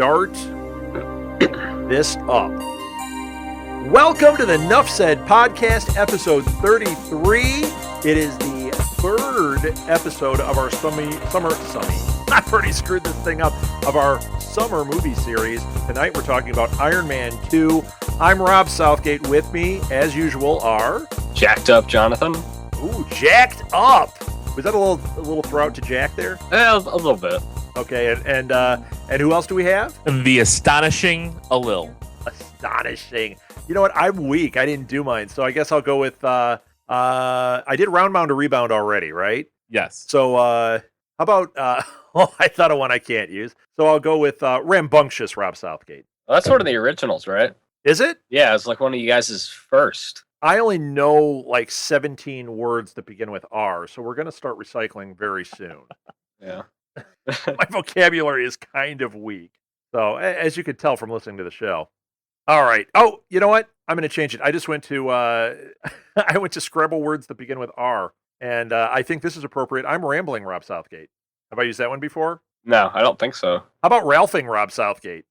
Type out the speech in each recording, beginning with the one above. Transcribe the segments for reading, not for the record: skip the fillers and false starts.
start this up. Welcome to the Nuff Said Podcast, episode 33. It is the third episode of our I've already screwed this thing up, of our summer movie series. Tonight we're talking about Iron Man 2. I'm Rob Southgate. With me, as usual, are... Jacked up, Jonathan. Ooh, jacked up. Was that a little throw out to Jack there? Yeah, a little bit. Okay, and who else do we have? The astonishing Alil. Astonishing. You know what? I'm weak. I didn't do mine, so I guess I'll go with. I did round mound to rebound already, right? Yes. So how about? I thought of one I can't use, so I'll go with rambunctious Rob Southgate. Well, that's one of the originals, right? Is it? Yeah, it's like one of you guys' first. I only know like 17 words that begin with R, so we're going to start recycling very soon. Yeah. My vocabulary is kind of weak. So, as you could tell from listening to the show. All right. Oh, you know what? I'm going to change it. I just went to I went to Scrabble words that begin with R, and I think this is appropriate. I'm rambling Rob Southgate. Have I used that one before? No, I don't think so. How about Ralphing Rob Southgate?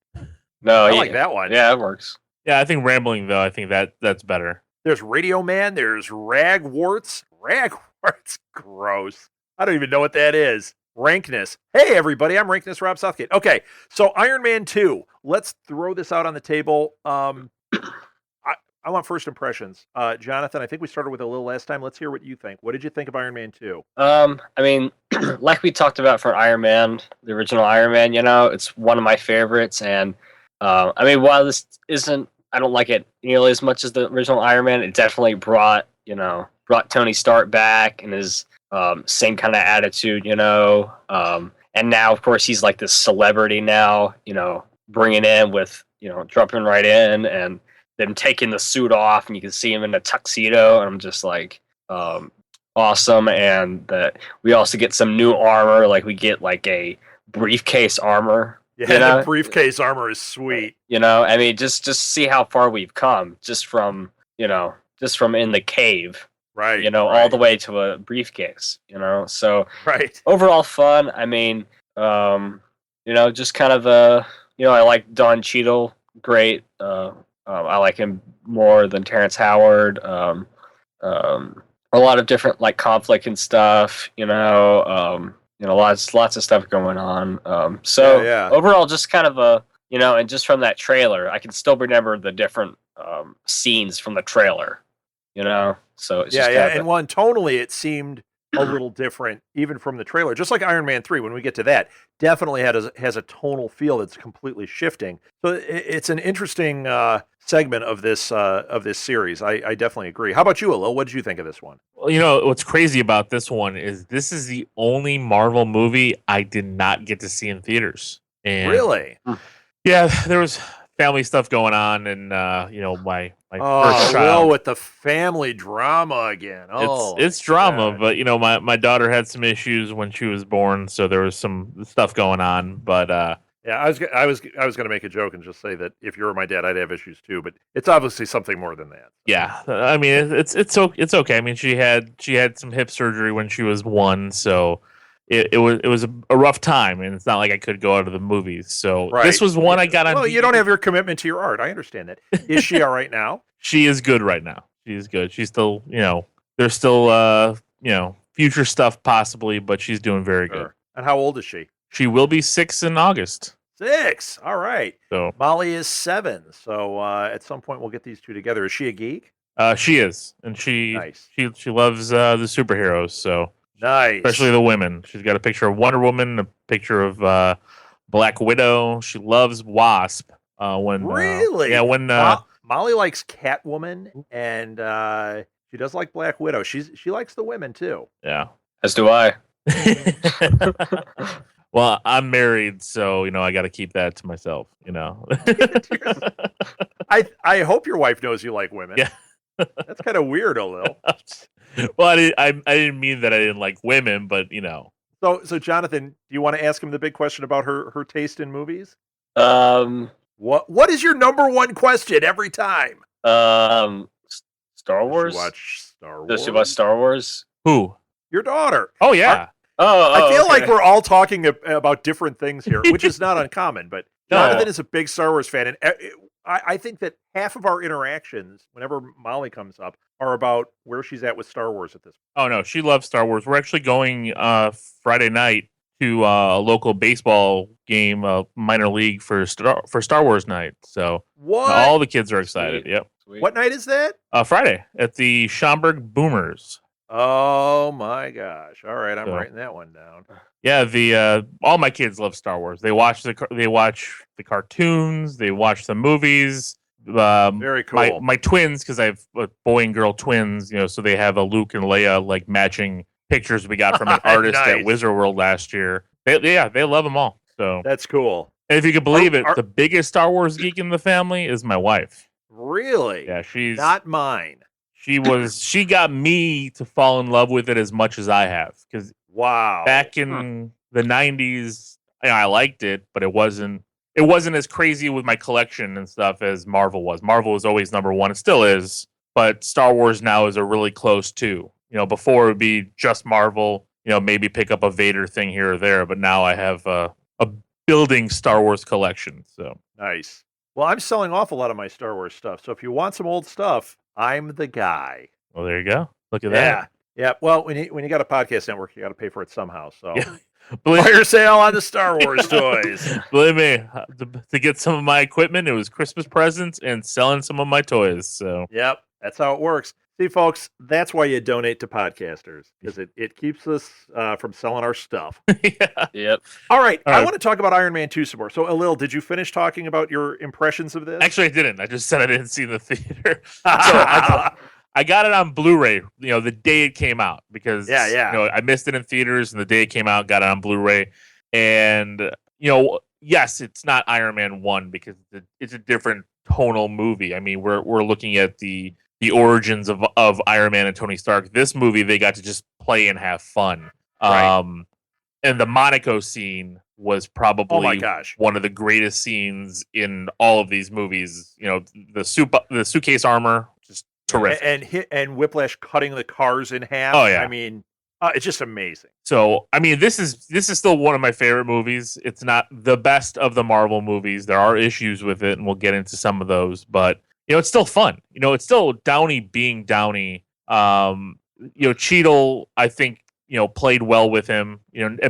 No, I like that one. Yeah, it works. Yeah, I think rambling, though, I think that's better. There's Radio Man. There's Ragwarts. Ragwarts. Gross. I don't even know what that is. Rankness. Hey, everybody. I'm Rankness Rob Southgate. Okay, so Iron Man 2. Let's throw this out on the table. I want first impressions. Jonathan, I think we started with Alil last time. Let's hear what you think. What did you think of Iron Man 2? I mean, like we talked about for Iron Man, the original Iron Man, it's one of my favorites. And, I mean, while this isn't, I don't like it nearly as much as the original Iron Man, it definitely brought Tony Stark back and his same kind of attitude, and now, of course, he's like this celebrity now, bringing in with, jumping right in and them taking the suit off, and you can see him in a tuxedo, and I'm just like, awesome. And that we also get some new armor, like we get like a briefcase armor. Yeah, the briefcase armor is sweet. I mean, just see how far we've come just from in the cave. Right. All the way to a briefcase, so right. Overall fun. I mean, just kind of I like Don Cheadle. Great. I like him more than Terrence Howard. A lot of different like conflict and stuff, lots of stuff going on. Yeah. Overall, just kind of and just from that trailer, I can still remember the different scenes from the trailer, So it's and one tonally it seemed a little different even from the trailer, just like Iron Man 3. When we get to that, definitely has a tonal feel that's completely shifting. So it's an interesting segment of this series. I definitely agree. How about you, Alil? What did you think of this one? Well, what's crazy about this one is this is the only Marvel movie I did not get to see in theaters. And really? Yeah, there was family stuff going on, and my first child. Well, with the family drama again. It's drama, but my daughter had some issues when she was born, so there was some stuff going on. But yeah, I was going to make a joke and just say that if you were my dad, I'd have issues too. But it's obviously something more than that. Yeah, I mean it's okay. I mean she had some hip surgery when she was 1, so. It was a rough time, and it's not like I could go out to the movies. So This was one I got on. Well, you don't have your commitment to your art. I understand that. Is she all right now? She is good right now. She is good. She's still, there's still, future stuff possibly, but she's doing very good. And how old is she? She will be 6 in August. 6. All right. So Molly is 7. So at some point we'll get these two together. Is she a geek? She is, and she loves the superheroes. So. Nice. Especially the women. She's got a picture of Wonder Woman, a picture of Black Widow. She loves Wasp. Really? When Molly likes Catwoman, and she does like Black Widow. She likes the women too. Yeah. As do I. Well, I'm married, so I got to keep that to myself. I hope your wife knows you like women. Yeah. That's kind of weird, a little. Well, I didn't mean that I didn't like women, but So Jonathan, do you want to ask him the big question about her taste in movies? What is your number one question every time? Star Wars. Does she watch Star Wars? Does she watch Star Wars? Who? Your daughter. Oh yeah. I feel like we're all talking about different things here, which is not uncommon. But Jonathan is a big Star Wars fan, and I think that half of our interactions, whenever Molly comes up, are about where she's at with Star Wars at this point. Oh no, she loves Star Wars. We're actually going Friday night to a local baseball game, minor league for Star Wars night. So What? all the kids are excited. Sweet. Yep. Sweet. What night is that? Friday at the Schaumburg Boomers. Oh my gosh! All right, I'm So- writing that one down. Yeah, the all my kids love Star Wars. They watch the cartoons, they watch the movies. Very cool. My twins, because I have boy and girl twins, so they have a Luke and Leia like matching pictures we got from an artist Nice. at Wizard World last year. They love them all. So, That's cool. and if you could believe it, Are- the biggest Star Wars geek in the family is my wife. Really? Yeah, she's Not mine. she got me to fall in love with it as much as I have, because Wow. back in the 90s, I liked it, but it wasn't as crazy with my collection and stuff as Marvel was. Marvel was always number one. It still is, but Star Wars now is a really close two. Before it would be just Marvel, maybe pick up a Vader thing here or there, but now I have a building Star Wars collection. So Nice. Well, I'm selling off a lot of my Star Wars stuff, so if you want some old stuff, I'm the guy. well, there you go. Look at Yeah. that. Yeah. Well, when you got a podcast network, you got to pay for it somehow. So Yeah. Believe, fire sale on the Star Wars toys. believe me, to get some of my equipment, it was Christmas presents and selling some of my toys. So Yep, that's how it works. See, folks, that's why you donate to podcasters, because it keeps us from selling our stuff. yeah. Yep. All right, All I right. want to talk about Iron Man 2 some more. So, Alil, did you finish talking about your impressions of this? Actually, I didn't. I just said I didn't see the theater. So I got it on Blu-ray, the day it came out, because Yeah. I missed it in theaters, and the day it came out, got it on Blu-ray. And yes, it's not Iron Man 1 because it's a different tonal movie. I mean, we're looking at the origins of Iron Man and Tony Stark. This movie, they got to just play and have fun. Right. And the Monaco scene was probably Oh my gosh. one of the greatest scenes in all of these movies. The suitcase armor, just terrific. And Whiplash cutting the cars in half. Oh, yeah. I mean, it's just amazing. So, I mean, this is still one of my favorite movies. It's not the best of the Marvel movies. There are issues with it, and we'll get into some of those. But it's still fun. It's still Downey being Downey. Cheadle, I think, played well with him.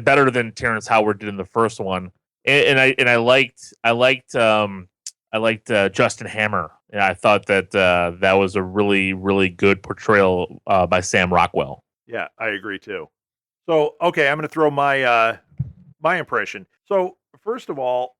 Better than Terrence Howard did in the first one. And I liked Justin Hammer. And I thought that that was a really, really good portrayal by Sam Rockwell. Yeah, I agree too. So, okay, I'm going to throw my impression. So, first of all,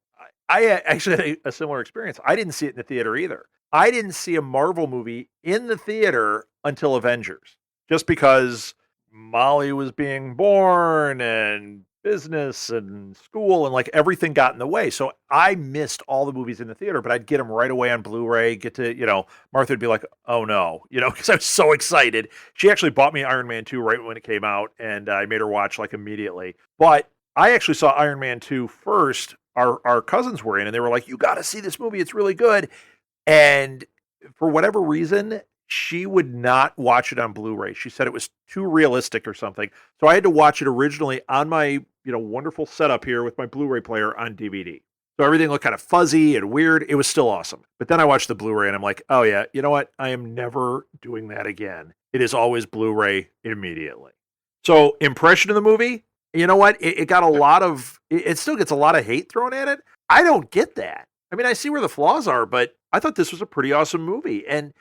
I actually had a similar experience. I didn't see it in the theater either. I didn't see a Marvel movie in the theater until Avengers, just because Molly was being born and business and school and like everything got in the way. So I missed all the movies in the theater, but I'd get them right away on Blu-ray, get to, Martha would be like, oh no, because I was so excited. She actually bought me Iron Man 2 right when it came out, and I made her watch like immediately. But I actually saw Iron Man 2 first. Our cousins were in, and they were like, you got to see this movie. It's really good. And for whatever reason, she would not watch it on Blu-ray. She said it was too realistic or something. So I had to watch it originally on my, wonderful setup here with my Blu-ray player on DVD. So everything looked kind of fuzzy and weird. It was still awesome. But then I watched the Blu-ray and I'm like, oh yeah, you know what? I am never doing that again. It is always Blu-ray immediately. So impression of the movie, you know what? It got a lot of, it still gets a lot of hate thrown at it. I don't get that. I mean, I see where the flaws are, but I thought this was a pretty awesome movie. And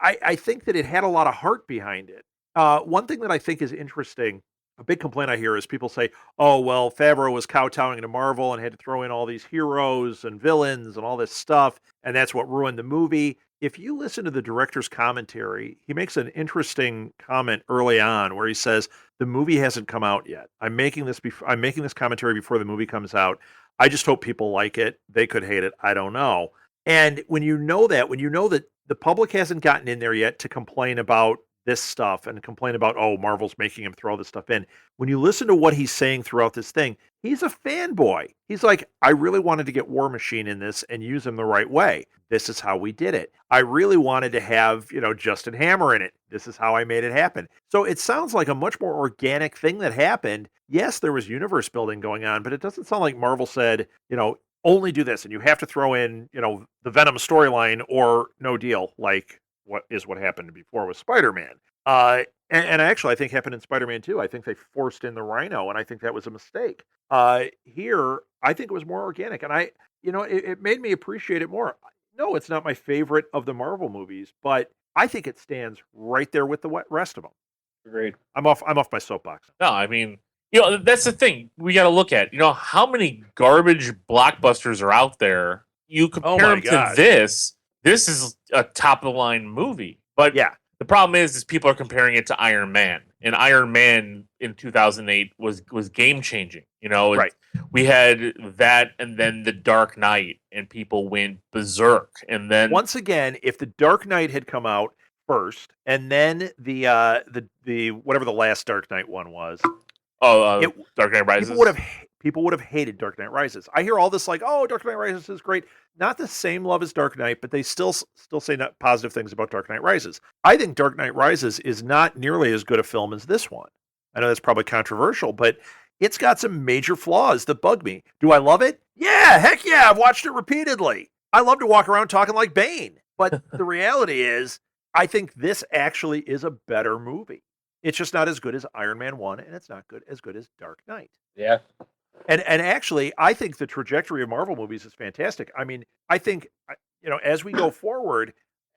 I think that it had a lot of heart behind it. One thing that I think is interesting, a big complaint I hear is people say, oh, well, Favreau was kowtowing to Marvel and had to throw in all these heroes and villains and all this stuff, and that's what ruined the movie. If you listen to the director's commentary, he makes an interesting comment early on where he says, the movie hasn't come out yet. I'm making this commentary before the movie comes out. I just hope people like it. They could hate it. I don't know. And when you know that the public hasn't gotten in there yet to complain about this stuff and complain about, oh, Marvel's making him throw this stuff in. When you listen to what he's saying throughout this thing, he's a fanboy. He's like, I really wanted to get War Machine in this and use him the right way. This is how we did it. I really wanted to have, Justin Hammer in it. This is how I made it happen. So it sounds like a much more organic thing that happened. Yes, there was universe building going on, but it doesn't sound like Marvel said, only do this, and you have to throw in, the Venom storyline or no deal, like what happened before with Spider-Man. And actually, I think happened in Spider-Man 2. I think they forced in the Rhino, and I think that was a mistake. Here, I think it was more organic, and it made me appreciate it more. No, it's not my favorite of the Marvel movies, but I think it stands right there with the rest of them. Agreed. I'm off my soapbox. No, I mean, that's the thing we got to look at. How many garbage blockbusters are out there? You compare them to this. This is a top of the line movie, but Yeah. the problem is people are comparing it to Iron Man, and Iron Man in 2008 was game changing. Right. We had that, and then The Dark Knight, and people went berserk. And then Once again, if The Dark Knight had come out first, and then the whatever the last Dark Knight one was, Dark Knight Rises, people would have hated Dark Knight Rises. I hear all this like, oh, Dark Knight Rises is great. Not the same love as Dark Knight, but they still say not positive things about Dark Knight Rises. I think Dark Knight Rises is not nearly as good a film as this one. I know that's probably controversial, but it's got some major flaws that bug me. Do I love it? Yeah, heck yeah, I've watched it repeatedly. I love to walk around talking like Bane. But the reality is, I think this actually is a better movie. It's just not as good as Iron Man 1, and it's not as good as Dark Knight. Yeah. And actually, I think the trajectory of Marvel movies is fantastic. I mean, I think, as we go forward,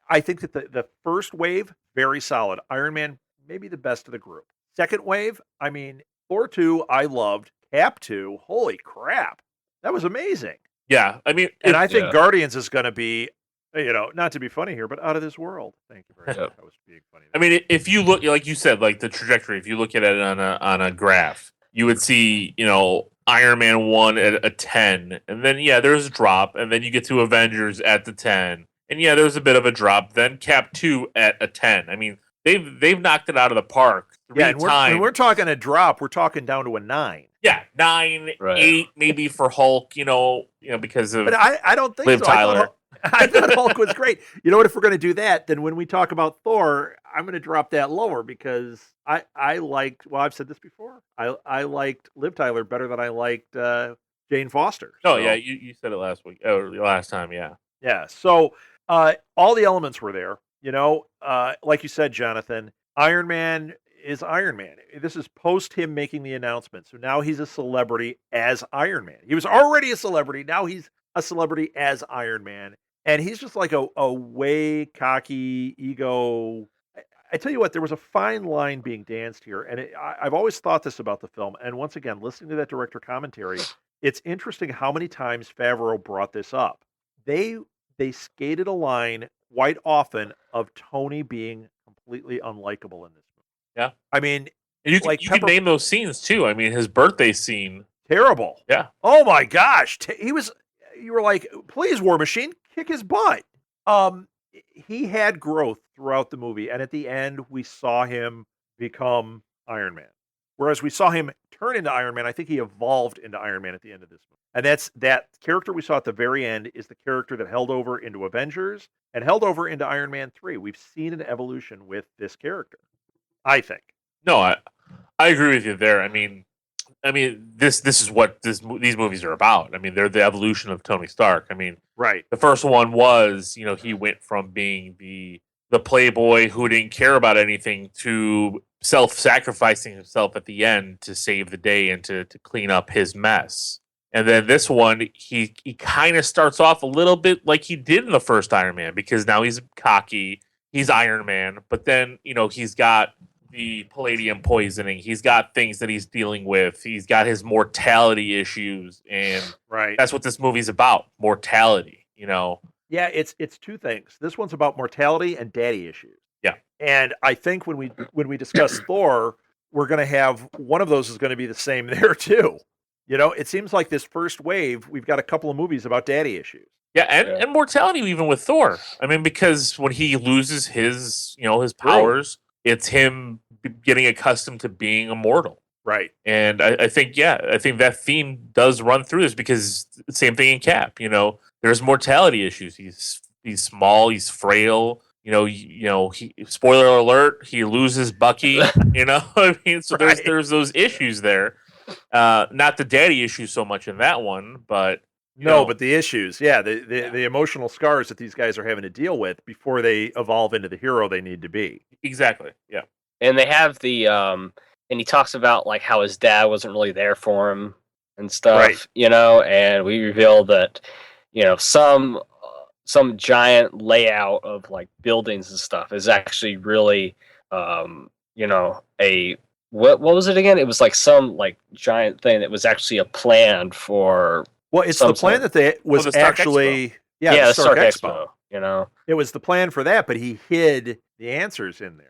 I think that the first wave, very solid. Iron Man, maybe the best of the group. Second wave, I mean, Thor 2, I loved. Cap 2, holy crap. That was amazing. Yeah, I mean, and I think Guardians is going to be, not to be funny here, but out of this world. Thank you very much. That was being funny. I mean, if you look, like you said, like the trajectory, if you look at it on a graph, you would see, Iron Man 1 at a 10, and then there's a drop, and then you get to Avengers at the 10, and there's a bit of a drop. Then Cap 2 at a 10. I mean, they've knocked it out of the park three times. When we're talking a drop, we're talking down to a 9. Yeah, 9, right. 8 maybe for Hulk. Because of. But I don't think Liv so. Tyler. I thought Hulk was great. You know what? If we're going to do that, then when we talk about Thor, I'm going to drop that lower because I liked. Well, I've said this before. I liked Liv Tyler better than I liked Jane Foster. Oh yeah, you said it last week or last time. Yeah. Yeah. So all the elements were there. Like you said, Jonathan, Iron Man is Iron Man. This is post him making the announcement. So now he's a celebrity as Iron Man. He was already a celebrity. Now he's a celebrity as Iron Man. And he's just like a way cocky ego. I tell you what, there was a fine line being danced here. And I've always thought this about the film. And once again, listening to that director commentary, it's interesting how many times Favreau brought this up. They skated a line quite often of Tony being completely unlikable in this movie. Yeah. I mean, you can name those scenes too. I mean, his birthday scene. Terrible. Yeah. Oh my gosh. You were like, please, War Machine, kick his butt. He had growth throughout the movie, and at the end, we saw him become Iron Man. Whereas we saw him turn into Iron Man, I think he evolved into Iron Man at the end of this movie. And that character we saw at the very end is the character that held over into Avengers and held over into Iron Man 3. We've seen an evolution with this character, I think. No, I agree with you there. I mean, this is what these movies are about. I mean, they're the evolution of Tony Stark. I mean, right. The first one was, he went from being the playboy who didn't care about anything to self-sacrificing himself at the end to save the day and to clean up his mess. And then this one, he kind of starts off a little bit like he did in the first Iron Man, because now he's cocky, he's Iron Man, but then, he's got the palladium poisoning. He's got things that he's dealing with. He's got his mortality issues, and right. That's what this movie's about, mortality, Yeah, it's two things. This one's about mortality and daddy issues. Yeah. And I think when we discuss Thor, we're going to have one of those is going to be the same there too. It seems like this first wave, we've got a couple of movies about daddy issues. Yeah, and mortality even with Thor. I mean, because when he loses his powers, it's him getting accustomed to being immortal. Right. And I think that theme does run through this, because same thing in Cap, there's mortality issues. He's small, he's frail, he, spoiler alert, he loses Bucky, I mean, so there's those issues there. Not the daddy issue so much in that one, but You No, know, but the issues, the emotional scars that these guys are having to deal with before they evolve into the hero they need to be. exactly. Yeah. And they have the and he talks about like how his dad wasn't really there for him and stuff, Right. and we reveal that some giant layout of like buildings and stuff is actually really a what was it again? It was like some like giant thing that was actually a plan for Well, it's some the plan sort. that they was the Stark actually Yeah, the the Stark Expo. Expo. It was the plan for that, but he hid the answers in there.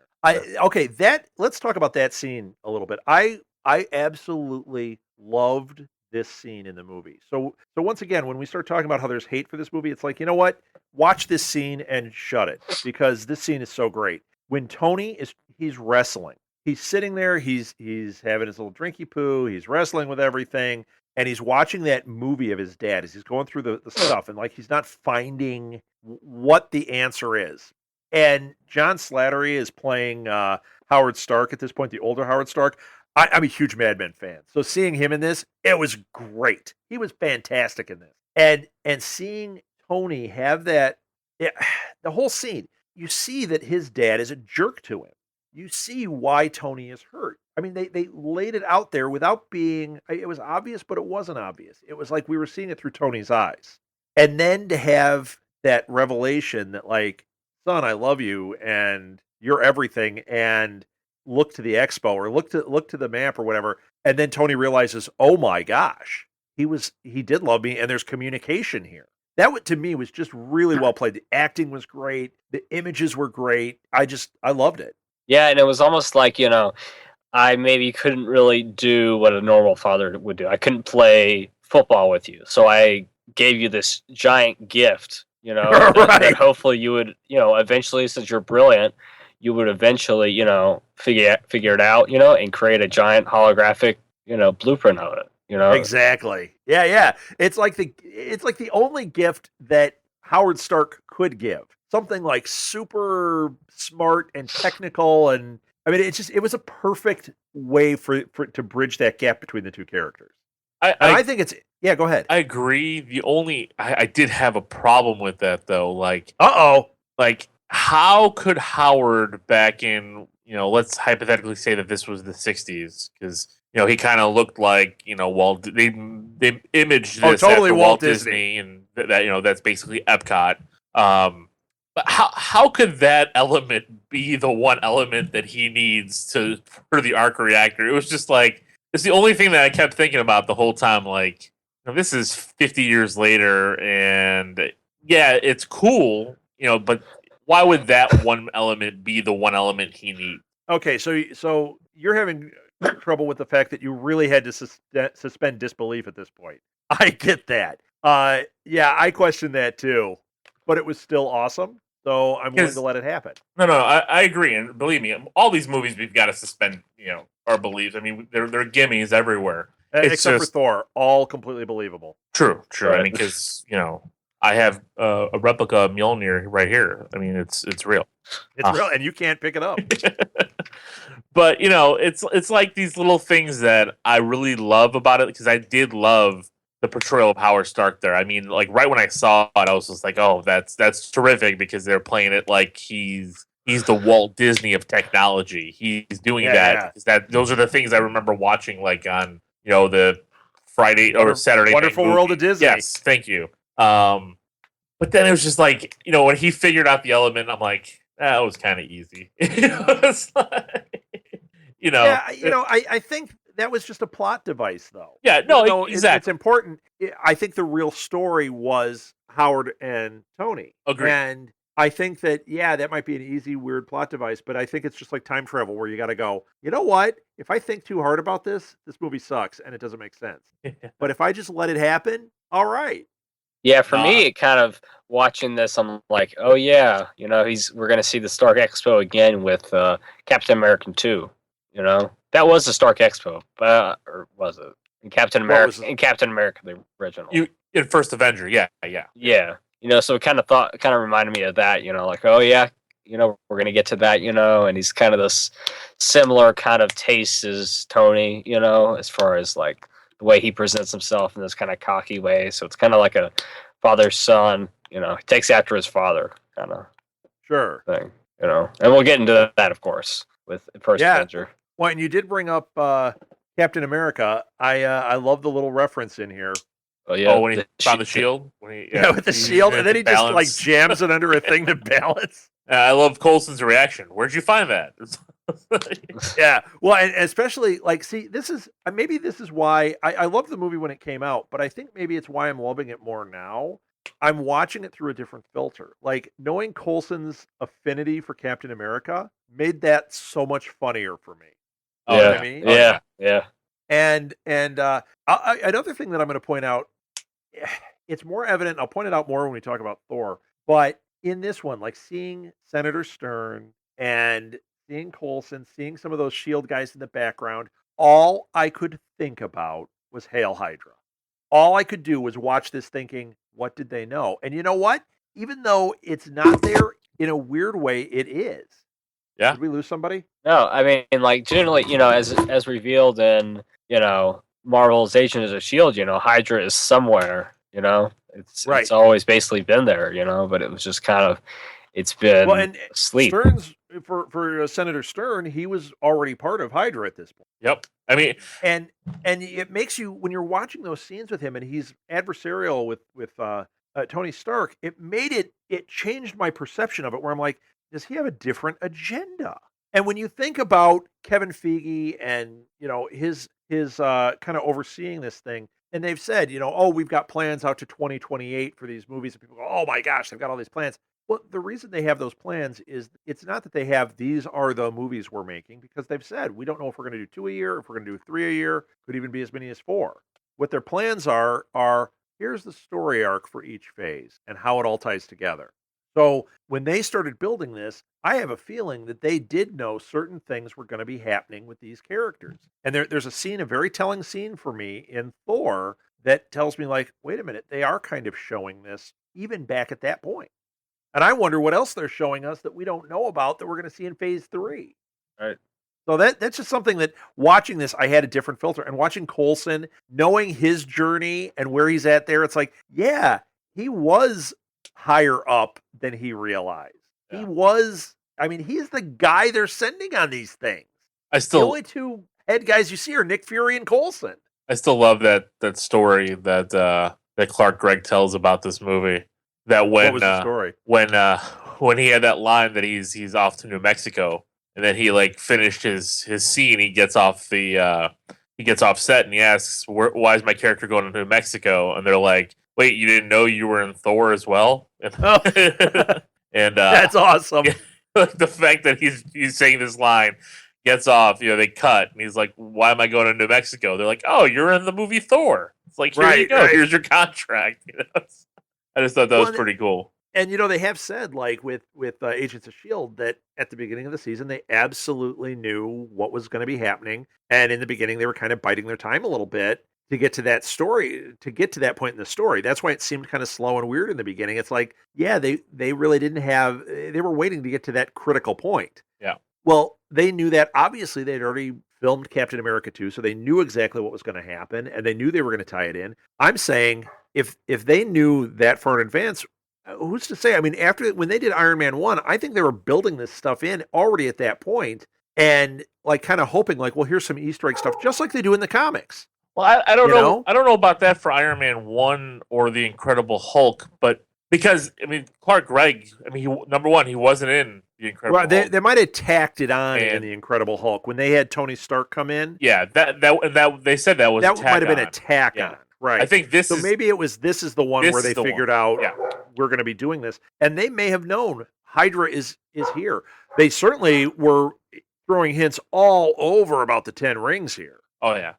Let's talk about that scene a little bit. I absolutely loved this scene in the movie. So once again, when we start talking about how there's hate for this movie, it's like, you know what? Watch this scene and shut it because this scene is so great. When he's wrestling. He's sitting there, he's having his little drinky poo, he's wrestling with everything, and he's watching that movie of his dad as he's going through the stuff, and like he's not finding what the answer is. And John Slattery is playing Howard Stark at this point, the older Howard Stark. I'm a huge Mad Men fan, so seeing him in this, it was great. He was fantastic in this, and seeing Tony have that, yeah, the whole scene, you see that his dad is a jerk to him. You see why Tony is hurt. I mean, they laid it out there without being. It was obvious, but it wasn't obvious. It was like we were seeing it through Tony's eyes, and then to have that revelation that like, son, I love you and you're everything, and look to the expo or look to the map or whatever, and then Tony realizes, oh my gosh, he did love me, and there's communication here. To me was just really well played. The acting was great, the images were great. I loved it. Yeah, and it was almost like, I maybe couldn't really do what a normal father would do. I couldn't play football with you. So I gave you this giant gift, Right. that hopefully you would, eventually, since you're brilliant, you would eventually, figure it out, and create a giant holographic, blueprint of it, Exactly. Yeah. It's like the only gift that Howard Stark could give. Something like super smart and technical, and I mean it was a perfect way for to bridge that gap between the two characters. I think it's go ahead. I agree. The only I did have a problem with that though. Like, like how could Howard back in, let's hypothetically say that this was the 60s, because he kind of looked like, Walt. They imaged this totally after Walt Disney, and that that's basically Epcot. But how could that element be the one element that he needs for the arc reactor? It was just like, it's the only thing that I kept thinking about the whole time. Like, this is 50 years later, and yeah, it's cool, but why would that one element be the one element he needs? Okay, so you're having trouble with the fact that you really had to suspend disbelief at this point. I get that. Yeah, I questioned that too, but it was still awesome. So I'm willing to let it happen. No, I agree, and believe me, all these movies we've got to suspend, our beliefs. I mean, they're gimmies everywhere. Except for Thor, all completely believable. True. Right. I mean, because I have a replica of Mjolnir right here. I mean, it's real. It's real, and you can't pick it up. But it's like these little things that I really love about it, because I did love the portrayal of Howard Stark there. I mean, like right when I saw it, I was just like, oh, that's terrific, because they're playing it like he's the Walt Disney of technology. He's doing that. Yeah. Those are the things I remember watching, like on the Friday or Saturday Wonderful World of Disney. Yes, thank you. But then it was just like, when he figured out the element, I'm like, that was kind of easy. It's like, Yeah, I think that was just a plot device, though. Yeah, no, exactly. It's important. I think the real story was Howard and Tony. Agreed. And I think that, that might be an easy, weird plot device, but I think it's just like time travel, where you got to go, you know what? If I think too hard about this movie sucks and it doesn't make sense. But if I just let it happen, all right. Yeah, for me, it kind of watching this, I'm like, oh yeah, we're gonna see the Stark Expo again with Captain America 2. That was the Stark Expo, or was it? In Captain America, the original. In First Avenger, yeah. Yeah, so it kind of reminded me of that. Like, oh yeah, we're gonna get to that. And he's kind of this similar kind of taste as Tony. As far as like the way he presents himself in this kind of cocky way. So it's kind of like a father son. He takes after his father kind of Sure. thing. And we'll get into that, of course, with First Avenger. Well, and you did bring up Captain America. I love the little reference in here. Oh yeah. Oh, when he found the shield. With the shield, and then he just like jams it under a thing to balance. I love Coulson's reaction. Where'd you find that? Yeah. Well, and especially see, maybe this is why I loved the movie when it came out, but I think maybe it's why I'm loving it more now. I'm watching it through a different filter. Like knowing Coulson's affinity for Captain America made that so much funnier for me. Oh, You know what I mean? Yeah. And another thing that I'm going to point out, it's more evident. I'll point it out more when we talk about Thor. But in this one, like seeing Senator Stern and seeing Coulson, seeing some of those Shield guys in the background, all I could think about was Hail Hydra. All I could do was watch this thinking, what did they know? And you know what? Even though it's not there, in a weird way, it is. Yeah. Did we lose somebody? No, I mean, like generally, as revealed in Marvel's Agent of Shield, Hydra is somewhere. It's always basically been there. But it was just kind of it's been asleep. Stern's for Senator Stern, he was already part of Hydra at this point. Yep. I mean, and it makes you, when you're watching those scenes with him and he's adversarial with Tony Stark, it changed my perception of it, where I'm like, does he have a different agenda? And when you think about Kevin Feige and his kind of overseeing this thing, and they've said, we've got plans out to 2028 for these movies, and people go, oh my gosh, they've got all these plans. Well, the reason they have those plans is it's not that they have these are the movies we're making, because they've said we don't know if we're going to do 2 a year, if we're going to do 3 a year, could even be as many as 4. What their plans are here's the story arc for each phase and how it all ties together. So when they started building this, I have a feeling that they did know certain things were going to be happening with these characters. And there's a very telling scene for me in Thor that tells me, like, wait a minute, they are kind of showing this even back at that point. And I wonder what else they're showing us that we don't know about that we're going to see in phase 3. Right. So that's just something that, watching this, I had a different filter. And watching Coulson, knowing his journey and where he's at there, it's like, yeah, he was higher up than he realized. Yeah. He's the guy they're sending on these things. The only 2 head guys you see are Nick Fury and Coulson. I still love that story that Clark Gregg tells about this movie. That when, what was the story? When he had that line that he's off to New Mexico, and then he finished his scene, he gets off set and he asks, why is my character going to New Mexico? And they're like, wait, you didn't know you were in Thor as well? And that's awesome. The fact that he's saying this line, gets off, they cut, and he's like, why am I going to New Mexico? They're like, oh, you're in the movie Thor. It's like, here you go, right. Here's your contract. I just thought that was pretty cool. And they have said, like with Agents of S.H.I.E.L.D., that at the beginning of the season they absolutely knew what was going to be happening, and in the beginning they were kind of biding their time a little bit to get to that story, to get to that point in the story. That's why it seemed kind of slow and weird in the beginning. It's like, yeah, they really didn't have, they were waiting to get to that critical point. Yeah. Well, they knew that. Obviously, they'd already filmed Captain America 2, so they knew exactly what was going to happen, and they knew they were going to tie it in. I'm saying, if they knew that far in advance, who's to say? I mean, when they did Iron Man 1, I think they were building this stuff in already at that point, and kind of hoping, well, here's some Easter egg stuff, just like they do in the comics. Well, I don't know. I don't know about that for Iron Man 1 or the Incredible Hulk, but because Clark Gregg, number one, he wasn't in the Incredible Hulk. They might have tacked it on in the Incredible Hulk when they had Tony Stark come in. Yeah, that they said that was might have been a tack on. Right. I think this maybe this is the one where they figured out we're going to be doing this, and they may have known Hydra is here. They certainly were throwing hints all over about the 10 rings here. Oh yeah.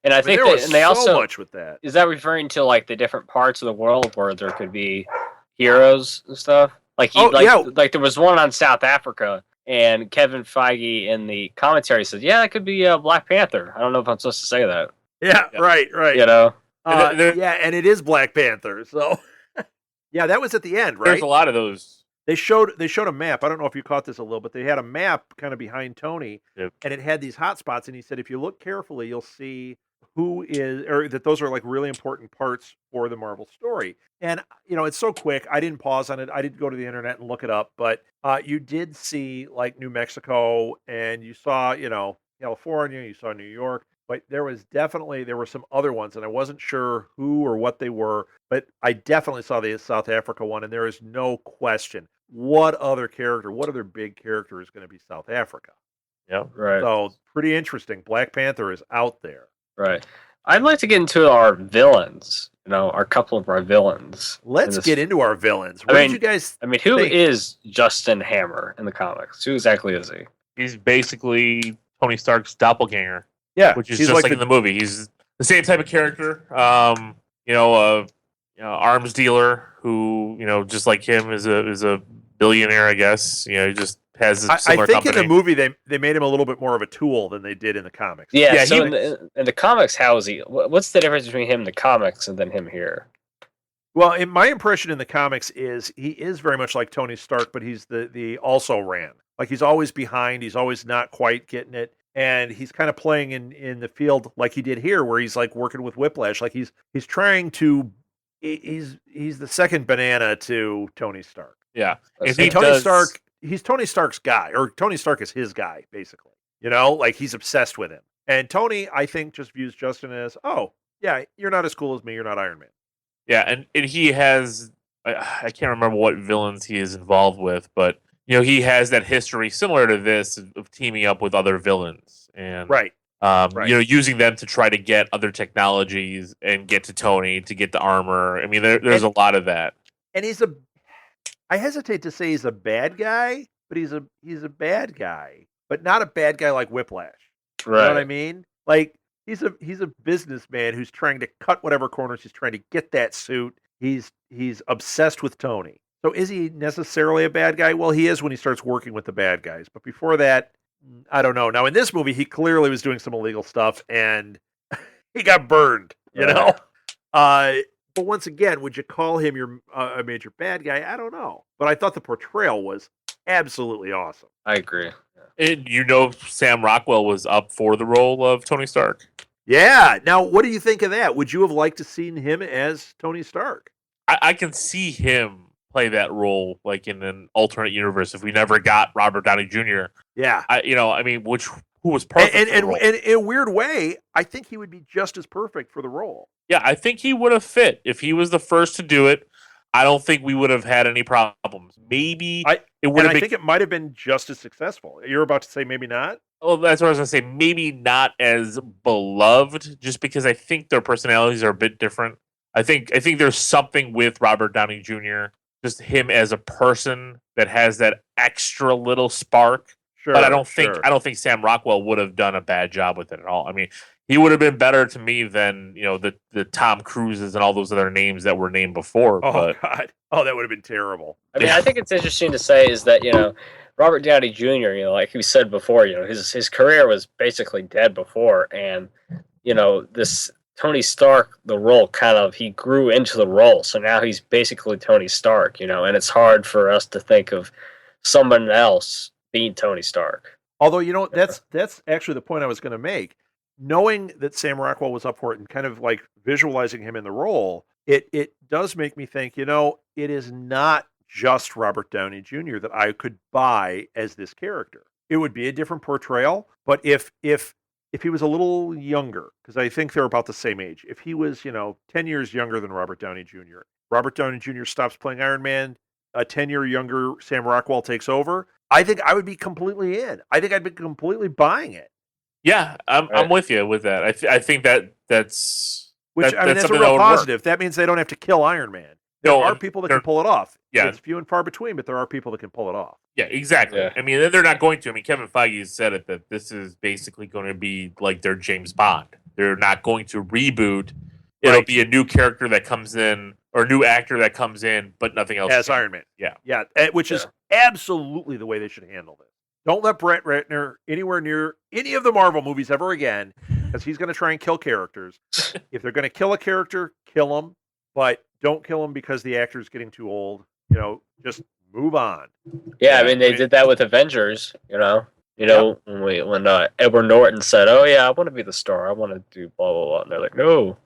And I think they also so much with that. Is that referring to the different parts of the world where there could be heroes and stuff? Like there was one on South Africa, and Kevin Feige in the commentary said, "Yeah, that could be Black Panther." I don't know if I'm supposed to say that. Yeah. Right. And it is Black Panther. So yeah, that was at the end, right? There's a lot of those. They showed a map. I don't know if you caught this a little, but they had a map kind of behind Tony, and it had these hot spots. And he said, if you look carefully, you'll see that those are like really important parts for the Marvel story. And it's so quick. I didn't pause on it. I didn't go to the internet and look it up, but you did see like New Mexico, and you saw California, you saw New York, but there were some other ones, and I wasn't sure who or what they were, but I definitely saw the South Africa one, and there is no question what other big character is going to be South Africa. Yeah. Right. So pretty interesting. Black Panther is out there. Right. I'd like to get into our villains. Our couple of our villains. Let's get into our villains. What did you guys? Who is Justin Hammer in the comics? Who exactly is he? He's basically Tony Stark's doppelganger. Yeah, which is just like in the movie. He's the same type of character. Arms dealer who just like him is a billionaire. I guess he just has a similar I think company. in the movie they made him a little bit more of a tool than they did in the comics. Yeah. So in the comics, how is he? What's the difference between him in the comics and then him here? Well, my impression in the comics is he is very much like Tony Stark, but he's the also ran. Like he's always behind. He's always not quite getting it. And he's kind of playing in the field like he did here, where he's like working with Whiplash. Like he's trying to. He's the second banana to Tony Stark. Yeah. He's Tony Stark's guy, or Tony Stark is his guy, basically. Like he's obsessed with him. And Tony, I think, just views Justin as, oh, yeah, you're not as cool as me. You're not Iron Man. Yeah, and he has, I can't remember what villains he is involved with, but, he has that history similar to this of teaming up with other villains. And, right. Using them to try to get other technologies and get to Tony, to get the armor. I mean, there's a lot of that. And I hesitate to say he's a bad guy, but he's a bad guy, but not a bad guy like Whiplash. Right. You know what I mean? Like he's a businessman who's trying to cut whatever corners. He's trying to get that suit. He's obsessed with Tony. So is he necessarily a bad guy? Well, he is when he starts working with the bad guys. But before that, I don't know. Now in this movie, he clearly was doing some illegal stuff, and he got burned. But once again, would you call him a major bad guy? I don't know. But I thought the portrayal was absolutely awesome. I agree. And Sam Rockwell was up for the role of Tony Stark. Yeah. Now, what do you think of that? Would you have liked to seen him as Tony Stark? I can see him play that role, like in an alternate universe, if we never got Robert Downey Jr. Yeah. Who was perfect for the role. And in a weird way, I think he would be just as perfect for the role. Yeah, I think he would have fit. If he was the first to do it, I don't think we would have had any problems. Maybe it would have been... I think it might have been just as successful. You're about to say maybe not? Oh, that's what I was going to say. Maybe not as beloved, just because I think their personalities are a bit different. I think there's something with Robert Downey Jr., just him as a person, that has that extra little spark. Sure, but I don't think Sam Rockwell would have done a bad job with it at all. I mean, he would have been better to me than the Tom Cruises and all those other names that were named before. God, that would have been terrible. I mean, I think it's interesting to say is that Robert Downey Jr. Like we said before, his career was basically dead before, and this Tony Stark, the role he grew into the role, so now he's basically Tony Stark, and it's hard for us to think of someone else being Tony Stark. Although, that's actually the point I was going to make. Knowing that Sam Rockwell was up for it and kind of like visualizing him in the role, it does make me think, it is not just Robert Downey Jr. that I could buy as this character. It would be a different portrayal, but if he was a little younger, because I think they're about the same age, if he was, 10 years younger than Robert Downey Jr., Robert Downey Jr. stops playing Iron Man, a 10-year younger Sam Rockwell takes over, I think I would be completely in. I think I'd be completely buying it. Yeah, I'm with you with that. I think that's a real positive. That means they don't have to kill Iron Man. There are people that can pull it off. Yeah. It's few and far between, but there are people that can pull it off. Yeah, exactly. Yeah. I mean, they're not going to. I mean, Kevin Feige said it, that this is basically going to be like their James Bond. They're not going to reboot. It'll be a new character that comes in, or a new actor that comes in, but nothing else. As Iron Man. Yeah. Yeah, which is absolutely the way they should handle this. Don't let Brett Ratner anywhere near any of the Marvel movies ever again, because he's going to try and kill characters. If they're going to kill a character, kill him, but don't kill him because the actor's getting too old. Just move on. Yeah, I mean, they did that with Avengers, You know, when Edward Norton said, "Oh yeah, I want to be the star. I want to do blah blah blah," and they're like, "No."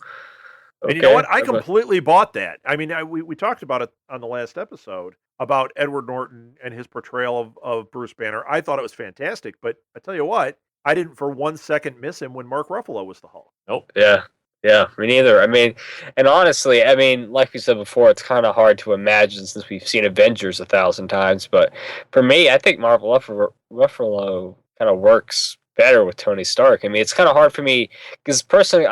And you know what? Okay. I completely bought that. I mean, we talked about it on the last episode about Edward Norton and his portrayal of Bruce Banner. I thought it was fantastic, but I tell you what, I didn't for 1 second miss him when Mark Ruffalo was the Hulk. Nope. Yeah. Yeah, me neither. I mean, and honestly, I mean, like we said before, it's kind of hard to imagine since we've seen Avengers 1,000 times. But for me, I think Mark Ruffalo kind of works better with Tony Stark. I mean, it's kind of hard for me because personally,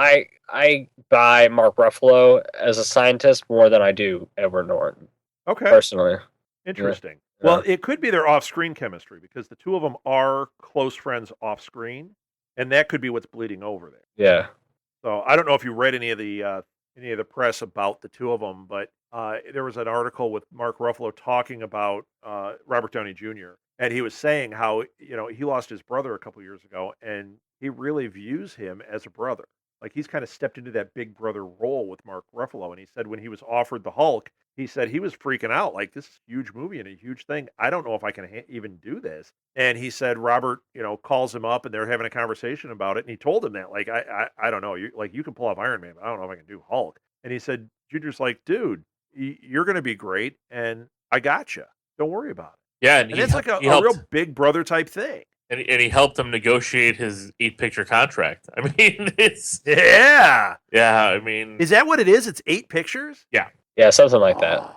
I buy Mark Ruffalo as a scientist more than I do Edward Norton. Okay. Personally, Interesting. Yeah. Well, it could be their off-screen chemistry because the two of them are close friends off-screen, and that could be what's bleeding over there. Yeah. So I don't know if you read any of the press about the two of them, but there was an article with Mark Ruffalo talking about Robert Downey Jr. and he was saying how he lost his brother a couple years ago, and he really views him as a brother. Like he's kind of stepped into that big brother role with Mark Ruffalo, and he said when he was offered the Hulk, he said he was freaking out, like this is a huge movie and a huge thing. I don't know if I can even do this. And he said Robert, calls him up and they're having a conversation about it. And he told him that, like, I don't know, you can pull off Iron Man, but I don't know if I can do Hulk. And he said, Junior's like, dude, you're going to be great, and I got you. Don't worry about it. Yeah, And it's like a real big brother type thing. And he helped him negotiate his 8-picture contract. I mean, it's Yeah. I mean, Is that what it is? It's 8 pictures? Yeah, something like that.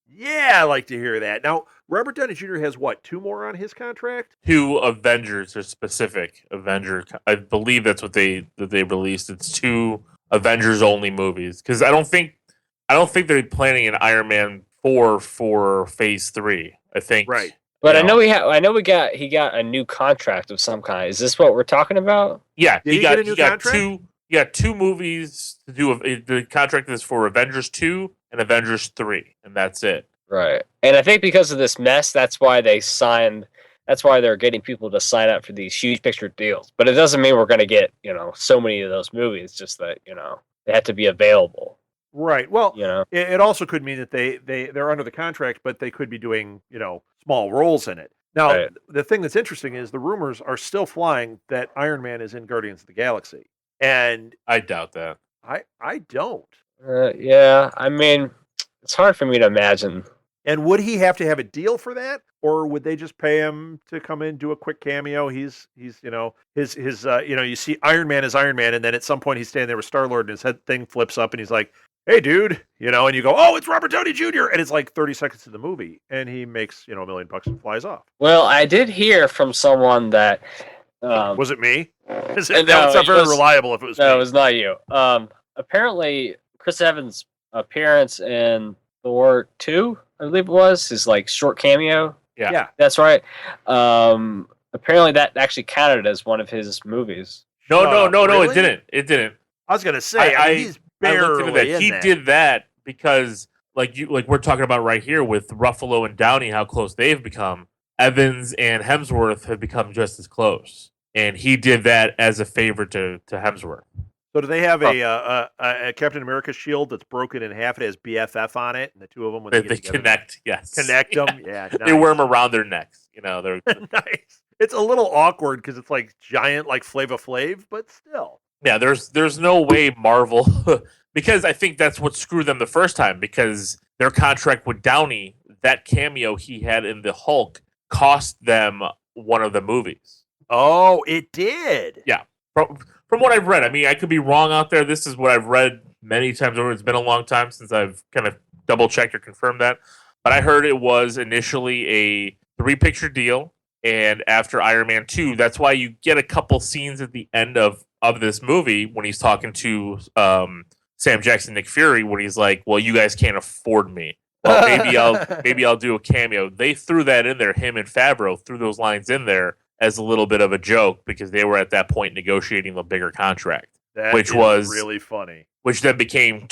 Yeah, I like to hear that. Now, Robert Downey Jr. has what, 2 more on his contract? 2 Avengers, or specific Avenger. I believe that's what they released. It's 2 Avengers only movies because I don't think they're planning an Iron Man 4 for Phase 3. I think Right. But I know he got a new contract of some kind. Is this what we're talking about? Yeah, Did he get a new contract? 2 movies to do. The contract is for Avengers 2 and Avengers 3, and that's it. Right. And I think because of this mess, that's why they're getting people to sign up for these huge picture deals. But it doesn't mean we're going to get, so many of those movies, just that, they have to be available. Right. Well, You know. it also could mean that they're under the contract, but they could be doing, small roles in it. Now, Right. the thing that's interesting is the rumors are still flying that Iron Man is in Guardians of the Galaxy. And I doubt that. I don't. Yeah, I mean, it's hard for me to imagine. And would he have to have a deal for that, or would they just pay him to come in, do a quick cameo? He's you see Iron Man is Iron Man, and then at some point he's standing there with Star-Lord, and his head thing flips up, and he's like, "Hey, dude," and you go, "Oh, it's Robert Downey Jr." And it's like 30 seconds of the movie, and he makes $1 million and flies off. Well, I did hear from someone that Was it me? It's No, not it very was- reliable if it was no, me. it was not you. Apparently, Chris Evans' appearance in Thor 2, I believe it was, his like short cameo. Yeah. That's right. Apparently, that actually counted as one of his movies. No, Shut no, up, no, really? it didn't. It didn't. I was gonna say, I mean, he's I looked barely into that. in He that. did that because, like we're talking about right here with Ruffalo and Downey, how close they've become. Evans and Hemsworth have become just as close, and he did that as a favor to Hemsworth. So do they have a Captain America shield that's broken in half? It has BFF on it, and the two of them when They they get together, connect. Yes, connect them. Yeah, They nice. wear them around their necks. They're Nice. It's a little awkward because it's like giant, like Flava Flav, but still. yeah. There's no way Marvel because I think that's what screwed them the first time because their contract with Downey, that cameo he had in the Hulk, cost them one of the movies. Oh, it did. Yeah. From what I've read, I mean, I could be wrong out there. This is what I've read many times over. It's been a long time since I've kind of double checked or confirmed that. But I heard it was initially a 3-picture deal. And after Iron Man 2, that's why you get a couple scenes at the end of this movie when he's talking to Sam Jackson, Nick Fury, when he's like, well, you guys can't afford me. Well, maybe I'll do a cameo. They threw that in there. Him and Favreau threw those lines in there as a little bit of a joke because they were at that point negotiating the bigger contract, That which is was really funny. which then became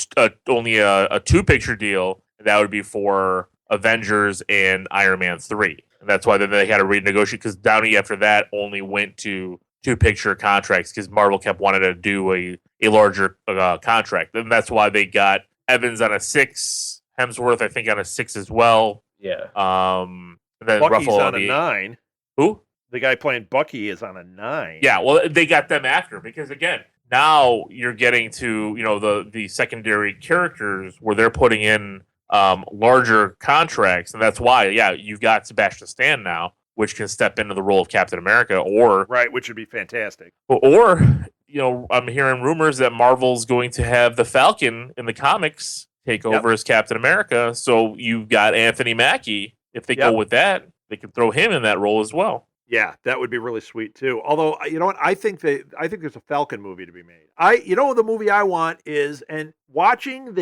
only a 2-picture deal. That would be for Avengers and Iron Man 3. And that's why then they had to renegotiate because Downey after that only went to 2-picture contracts because Marvel kept wanting to do a larger contract. And that's why they got Evans on a 6, Hemsworth I think on a 6 as well. Yeah. And then Bucky's Ruffalo on a 9. Who? The guy playing Bucky is on a 9. Yeah, well, they got them after because again, now you're getting to the secondary characters where they're putting in larger contracts, and that's why you've got Sebastian Stan now, which can step into the role of Captain America, or Right, which would be fantastic. I'm hearing rumors that Marvel's going to have the Falcon in the comics take over as Captain America. So you've got Anthony Mackie. If they go with that, they can throw him in that role as well. Yeah, that would be really sweet too. Although, you know what, I think there's a Falcon movie to be made. The movie I want is, and watching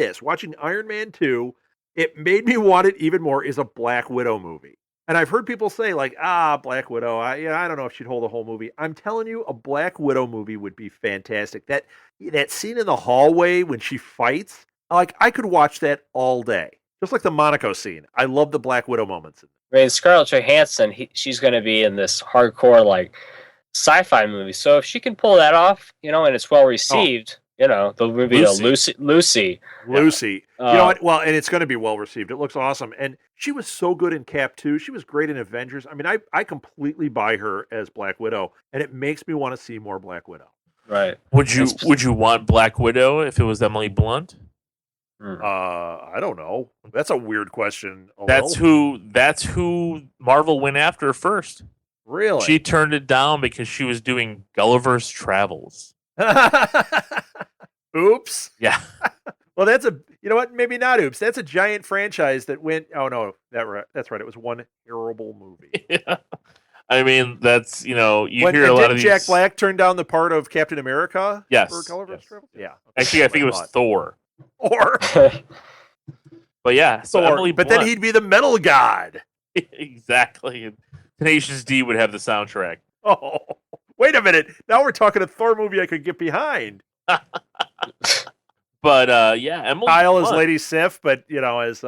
Iron Man 2, it made me want it even more, is a Black Widow movie. And I've heard people say like, Black Widow, I don't know if she'd hold a whole movie. I'm telling you, a Black Widow movie would be fantastic. That scene in the hallway when she fights, like I could watch that all day. Just like the Monaco scene. I love the Black Widow moments. I mean, Scarlett Johansson, she's going to be in this hardcore like sci-fi movie. So if she can pull that off, and it's well received, the movie Lucy. You know what? Well, and it's going to be well received. It looks awesome, and she was so good in Cap 2. She was great in Avengers. I mean, I completely buy her as Black Widow, and it makes me want to see more Black Widow. Right? Would you want Black Widow if it was Emily Blunt? I don't know. That's a weird question. That's who Marvel went after first. Really? She turned it down because she was doing Gulliver's Travels. Oops. Yeah. Well, you know what? Maybe not oops. That's a giant franchise that went. Oh no, that's right. It was one terrible movie. Yeah. I mean, that's hear a lot of these. Jack Black turned down the part of Captain America. Yes. For Gulliver's Travels. Yeah. Actually, I think it was Thor. But yeah, so Thor. Emily But Blunt, then he'd be the metal god. Exactly. And Tenacious D would have the soundtrack. Oh, wait a minute. Now we're talking a Thor movie I could get behind. But Emily Kyle Blunt. as Lady Sif, but as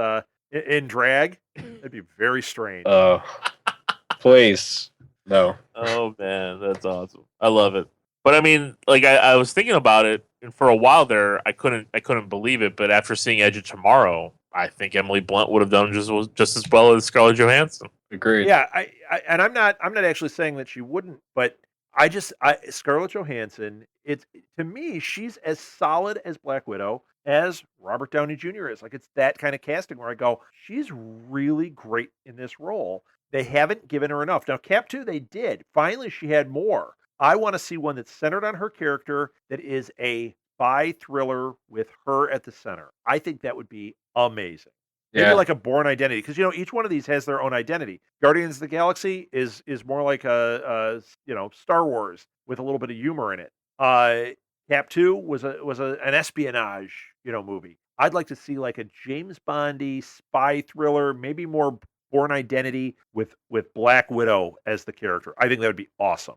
in drag. That'd be very strange. Oh, please, no. Oh man, that's awesome. I love it. But I mean, like I was thinking about it, and for a while there, I couldn't believe it. But after seeing Edge of Tomorrow, I think Emily Blunt would have done just as well as Scarlett Johansson. Agreed. Yeah, and I'm not actually saying that she wouldn't, but Scarlett Johansson, to me, she's as solid as Black Widow as Robert Downey Jr. is. Like, it's that kind of casting where I go, she's really great in this role. They haven't given her enough. Now, Cap 2, they did. Finally, she had more. I want to see one that's centered on her character, that is a spy thriller with her at the center. I think that would be amazing. Maybe like a Bourne Identity, because each one of these has their own identity. Guardians of the Galaxy is more like a Star Wars with a little bit of humor in it. Cap 2 was an espionage movie. I'd like to see like a James Bondy spy thriller, maybe more Bourne Identity with Black Widow as the character. I think that would be awesome.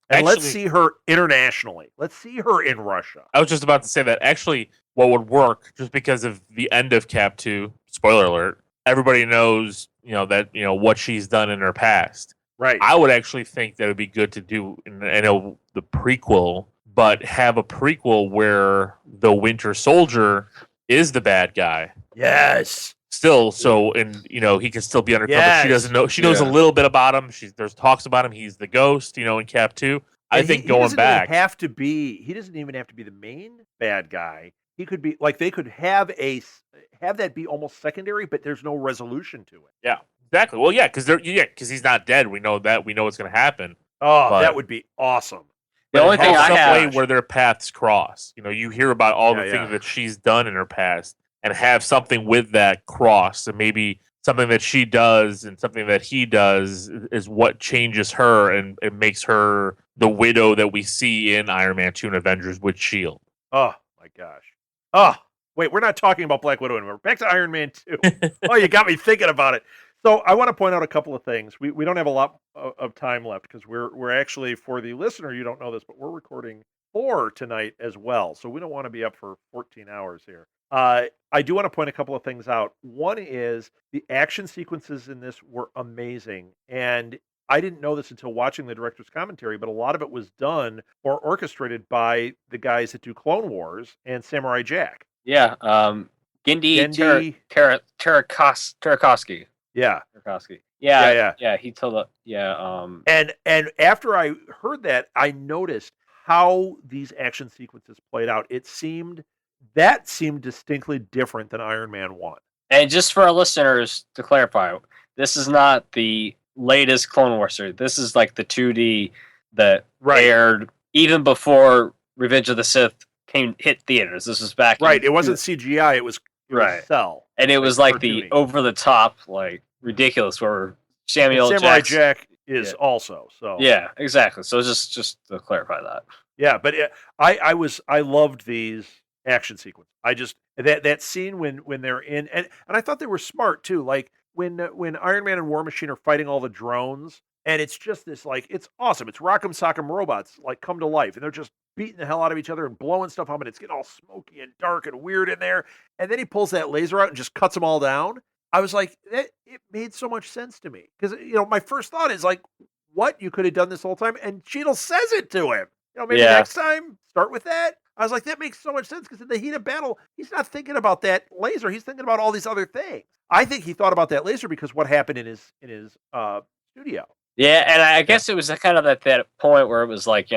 And let's see her internationally. Let's see her in Russia. I was just about to say that. Actually, what would work, just because of the end of Cap 2, spoiler alert, everybody knows, that, what she's done in her past. Right. I would actually think that it would be good to do, I know the prequel, but have a prequel where the Winter Soldier is the bad guy. Yes. Still, he can still be undercover. Yes. She doesn't know. She knows a little bit about him. There's talks about him. He's the ghost, in Cap 2. I think going back, he doesn't even have to be the main bad guy. He could be like, they could have that be almost secondary, but there's no resolution to it. Yeah, exactly. Well, because he's not dead. We know that. We know what's going to happen. Oh, that would be awesome. The only thing I have, way where their paths cross. You hear about all the things that she's done in her past, and have something with that cross, and maybe something that she does and something that he does is what changes her and it makes her the widow that we see in Iron Man 2 and Avengers with S.H.I.E.L.D. Oh my gosh. Oh, wait, we're not talking about Black Widow anymore. Back to Iron Man 2. Oh, you got me thinking about it. So I want to point out a couple of things. We don't have a lot of time left, because we're actually, for the listener, you don't know this, but we're recording 4 tonight as well. So we don't want to be up for 14 hours here. I do want to point a couple of things out. One is the action sequences in this were amazing. And I didn't know this until watching the director's commentary, but a lot of it was done or orchestrated by the guys that do Clone Wars and Samurai Jack. Yeah. Genndy Tartakovsky. Yeah. Tarkovsky. Yeah, Yeah, yeah. he told it. Yeah, And after I heard that, I noticed how these action sequences played out. That seemed distinctly different than Iron Man 1. and just for our listeners to clarify, this is not the latest Clone Wars series. This is like the 2D that Right. aired even before Revenge of the Sith hit theaters. This was back Right. in It wasn't CGI, it was Right. Cell. and it was like the cartoony. over the top, like ridiculous, where And Samuel Samurai Jackson. Jack is Yeah. also. So Yeah, exactly. So just to clarify that. yeah, but I loved these action sequences. I just that scene when they're in and I thought they were smart too. Like when Iron Man and War Machine are fighting all the drones, and it's just this like it's awesome. It's Rock'em Sock'em robots like come to life, and they're just beating the hell out of each other and blowing stuff up, and it's getting all smoky and dark and weird in there. And then he pulls that laser out and just cuts them all down. I was like, it made so much sense to me because my first thought is like, what you could have done this whole time, and Cheadle says it to him. Maybe Yeah. next time start with that. I was like, that makes so much sense because in the heat of battle, he's not thinking about that laser. He's thinking about all these other things. I think he thought about that laser because what happened in his studio. Yeah, and I guess it was kind of at that point where it was like,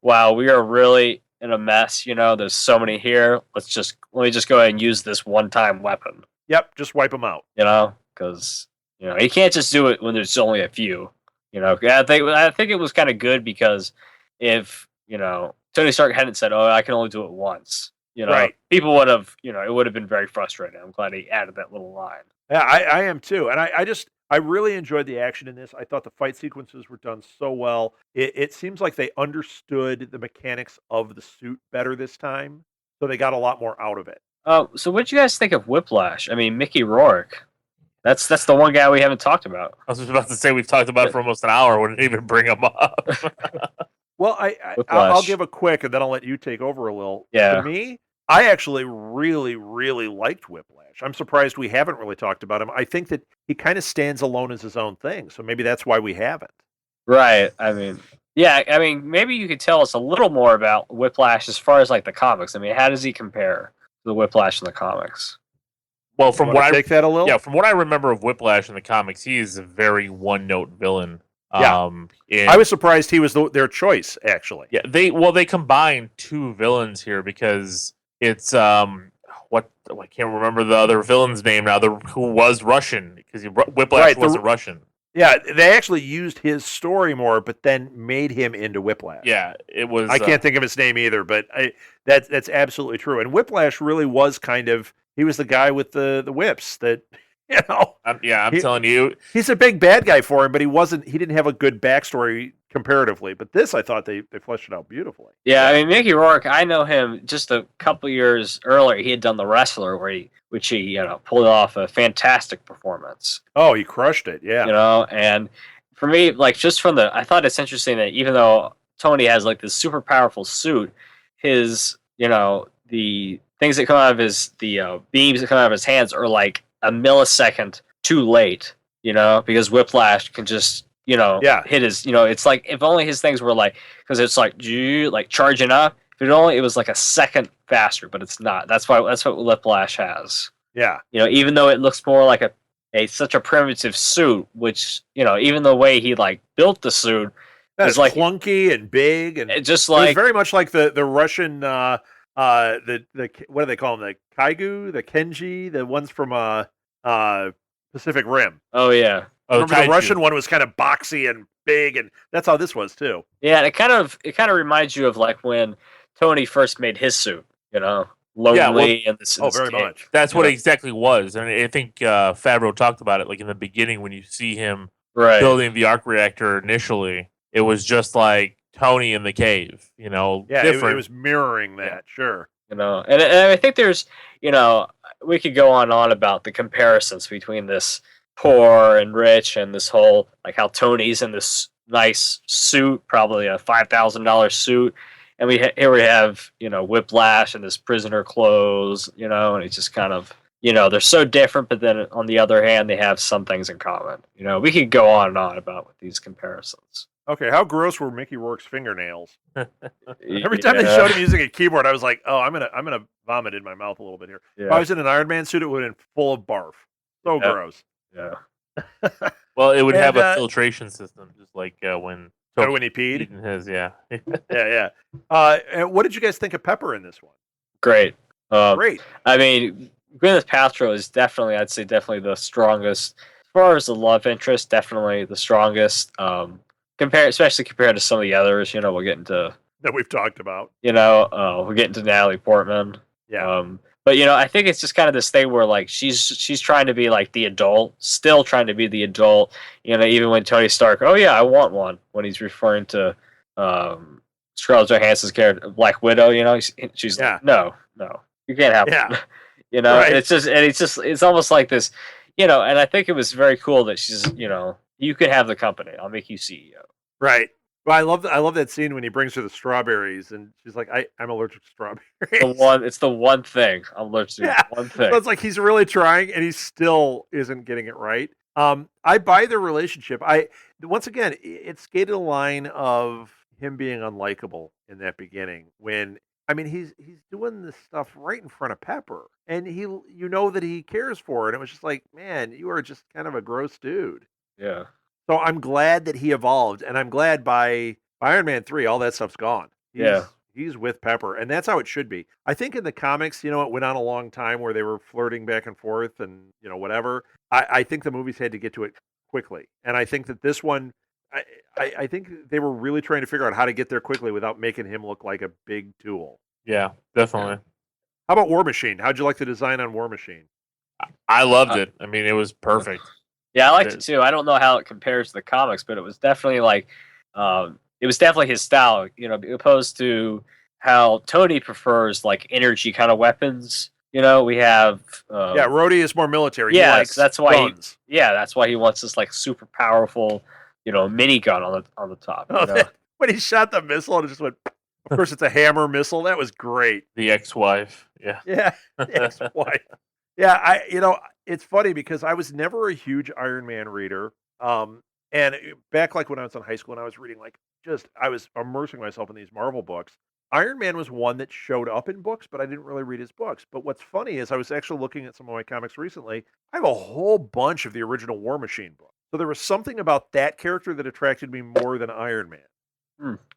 wow, we are really in a mess. There's so many here. Let me just go ahead and use this one-time weapon. Yep, just wipe them out. Because you can't just do it when there's only a few. I think it was kind of good because if Tony Stark hadn't said, "Oh, I can only do it once," Right. people would have, it would have been very frustrating. I'm glad he added that little line. Yeah, I am too, and I really enjoyed the action in this. I thought the fight sequences were done so well. It seems like they understood the mechanics of the suit better this time, so they got a lot more out of it. So what did you guys think of Whiplash? I mean, Mickey Rourke. That's the one guy we haven't talked about. I was just about to say we've talked about it for almost an hour. We didn't even bring him up. Well, I'll give a quick, and then I'll let you take over a little. Yeah. To me, I actually really, really liked Whiplash. I'm surprised we haven't really talked about him. I think that he kind of stands alone as his own thing, so maybe that's why we haven't. Right. I mean, yeah. I mean, maybe you could tell us a little more about Whiplash as far as like the comics. I mean, how does he compare to the Whiplash in the comics? Well, from what take that a little, from what I remember of Whiplash in the comics, he is a very one-note villain. Yeah. I was surprised he was their choice, actually. Yeah, they combined two villains here because it's I can't remember the other villain's name now. Who was Russian because Whiplash wasn't Russian. Yeah, they actually used his story more, but then made him into Whiplash. Yeah, it was. I can't think of his name either, but that's absolutely true. And Whiplash really was he was the guy with the whips that. I'm telling you, he's a big bad guy for him, but he didn't have a good backstory comparatively. But this, I thought they fleshed it out beautifully. Yeah, I mean, Mickey Rourke, I know him just a couple years earlier. He had done The Wrestler, which he pulled off a fantastic performance. Oh, he crushed it, yeah. And for me, like just I thought it's interesting that even though Tony has like this super powerful suit, his the things that come out of the beams that come out of his hands are like a millisecond too late, because Whiplash can just, hit his, it's like if only his things were like, because it's like charging up. If it was like a second faster, but it's not. That's what Whiplash has. Yeah. Even though it looks more like such a primitive suit, which, even the way he like built the suit is like clunky and big, and it just like it was very much like the Russian the what do they call them? The Kaiju, the Kenji, the ones from Pacific Rim. Oh yeah. Remember the Russian one was kind of boxy and big, and that's how this was too. Yeah, and it kind of reminds you of like when Tony first made his suit, lonely and this. Oh, very much. That's what it exactly was, and I think Favreau talked about it. Like in the beginning, when you see him building the arc reactor initially, it was just like Tony in the cave, Yeah, different. It was mirroring that, sure. And I think there's, we could go on and on about the comparisons between this poor and rich and this whole, like how Tony's in this nice suit, probably a $5,000 suit. And here we have, Whiplash and this prisoner clothes, and it's just kind of, they're so different, but then on the other hand, they have some things in common. We could go on and on about with these comparisons. Okay, how gross were Mickey Rourke's fingernails? Every time they showed him using a keyboard, I was like, "Oh, I'm gonna vomit in my mouth a little bit here." Yeah. If I was in an Iron Man suit, it would have been full of barf. So gross. Yeah. Well, it would And, have a filtration system, just like when when he peed. Keaton has, yeah. Yeah. And what did you guys think of Pepper in this one? Great. Great. I mean, Gwyneth Paltrow is definitely, I'd say, definitely the strongest. As far as the love interest, definitely the strongest. Especially compared to some of the others. We'll get into. That we've talked about. We'll get into Natalie Portman. Yeah. But I think it's just kind of this thing where like she's trying to be like the adult, still trying to be the adult. Even when Tony Stark, oh yeah, I want one, when he's referring to Scarlett Johansson's character, Black Widow. She's like, no, you can't have one. Right. It's almost like this, and I think it was very cool that she's, you could have the company. I'll make you CEO. Right. Well, I love that scene when he brings her the strawberries, and she's like, "I'm allergic to strawberries." It's the one thing I'm allergic to. Yeah. One thing. So it's like he's really trying, and he still isn't getting it right. I buy their relationship. Once again, it skated a line of him being unlikable in that beginning. When he's doing this stuff right in front of Pepper, and that he cares for her, and it was just like, man, you are just kind of a gross dude. Yeah. So I'm glad that he evolved, and I'm glad by Iron Man 3, all that stuff's gone. He's with Pepper, and that's how it should be. I think in the comics, it went on a long time where they were flirting back and forth and, whatever. I think the movies had to get to it quickly. And I think that this one, I think they were really trying to figure out how to get there quickly without making him look like a big tool. Yeah, definitely. How about War Machine? How'd you like the design on War Machine? I loved it. I mean, it was perfect. Yeah, I liked it too. I don't know how it compares to the comics, but it was definitely his style, opposed to how Tony prefers like energy kind of weapons. We have Rhodey is more military. Yeah, he likes that's why guns. that's why he wants this like super powerful, minigun on the top. When he shot the missile and it just went. Of course, it's a hammer missile. That was great. The ex-wife. Yeah. Yeah, the ex-wife. Yeah, it's funny because I was never a huge Iron Man reader. And back like when I was in high school and I was reading I was immersing myself in these Marvel books. Iron Man was one that showed up in books, but I didn't really read his books. But what's funny is I was actually looking at some of my comics recently. I have a whole bunch of the original War Machine books. So there was something about that character that attracted me more than Iron Man.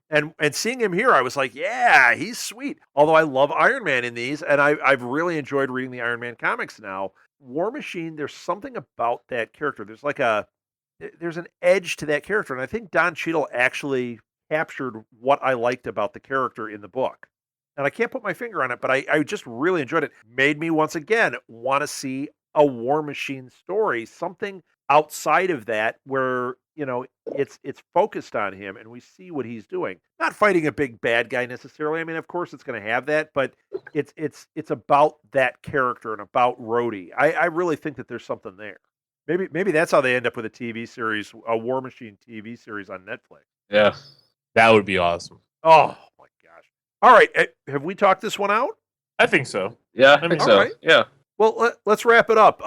And seeing him here, I was like, yeah, he's sweet. Although I love Iron Man in these, and I've really enjoyed reading the Iron Man comics now. War Machine, there's something about that character. There's an edge to that character, and I think Don Cheadle actually captured what I liked about the character in the book. And I can't put my finger on it, but I just really enjoyed it. Made me once again want to see a War Machine story, something outside of that where it's focused on him and we see what he's doing. Not fighting a big bad guy necessarily. I mean, of course it's going to have that, but it's about that character and about Rhodey. I really think that there's something there. Maybe that's how they end up with a TV series, a War Machine TV series on Netflix. Yeah, that would be awesome. Oh my gosh! All right, have we talked this one out? I think so. Yeah, I think so. Right. Yeah. Well, let's wrap it up.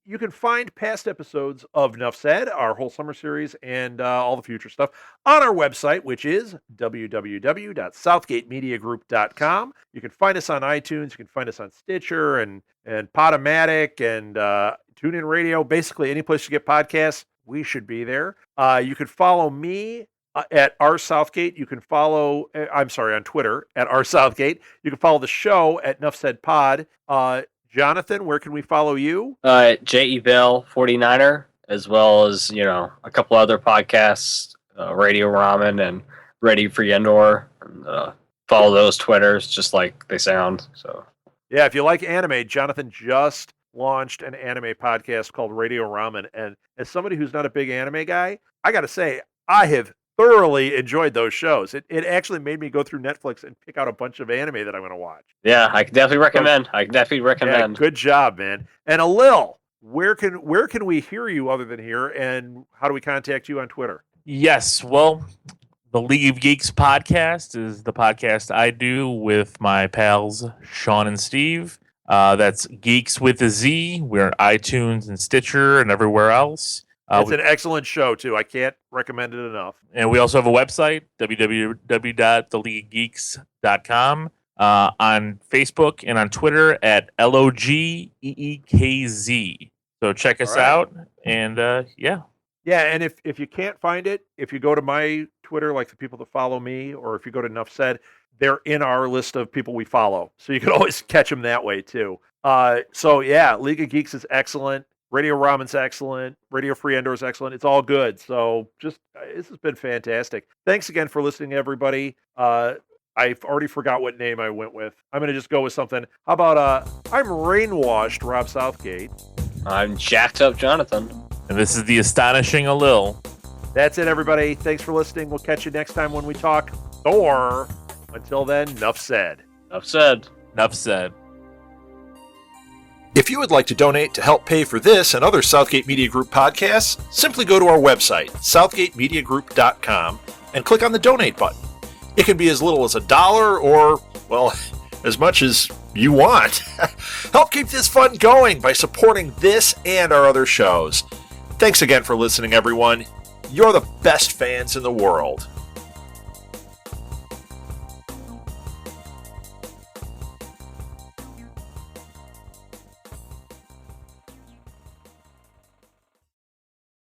You can find past episodes of Nuff Said, our whole summer series, and all the future stuff on our website, which is www.southgatemediagroup.com. You can find us on iTunes. You can find us on Stitcher and Podomatic and TuneIn Radio. Basically, any place you get podcasts, we should be there. You can follow me at rsouthgate. You can follow, on Twitter at rsouthgate. You can follow the show at Nuff Said Pod. Jonathan, where can we follow you? J.E. Bell 49er, as well as, a couple other podcasts, Radio Ramen and Ready for Yendor. And, follow those Twitters just like they sound. So yeah, if you like anime, Jonathan just launched an anime podcast called Radio Ramen. And as somebody who's not a big anime guy, I got to say, I have thoroughly enjoyed those shows. It actually made me go through Netflix and pick out a bunch of anime that I'm going to watch. Yeah, I can definitely recommend. Yeah, good job, man. And Alil, where can we hear you other than here, and how do we contact you on Twitter? Yes, well, the League of Geeks podcast is the podcast I do with my pals Sean and Steve. That's Geeks with a Z. We're on iTunes and Stitcher and everywhere else. It's an excellent show, too. I can't recommend it enough. And we also have a website, www.theleaguegeeks.com, on Facebook and on Twitter at LOGEEKZ. So check us out. And yeah. Yeah, and if you can't find it, if you go to my Twitter, like the people that follow me, or if you go to Enough Said, they're in our list of people we follow. So you can always catch them that way too. So yeah, League of Geeks is excellent. Radio Ramen's excellent. Radio Free Endor is excellent. It's all good. So just this has been fantastic. Thanks again for listening, everybody. I've already forgot what name I went with. I'm going to just go with something. How about I'm Rainwashed, Rob Southgate. I'm Jacked Up Jonathan. And this is the Astonishing Alil. That's it, everybody. Thanks for listening. We'll catch you next time when we talk Thor. Until then, enough said. Enough said. Enough said. If you would like to donate to help pay for this and other Southgate Media Group podcasts, simply go to our website, southgatemediagroup.com, and click on the donate button. It can be as little as $1 or, well, as much as you want. Help keep this fun going by supporting this and our other shows. Thanks again for listening, everyone. You're the best fans in the world.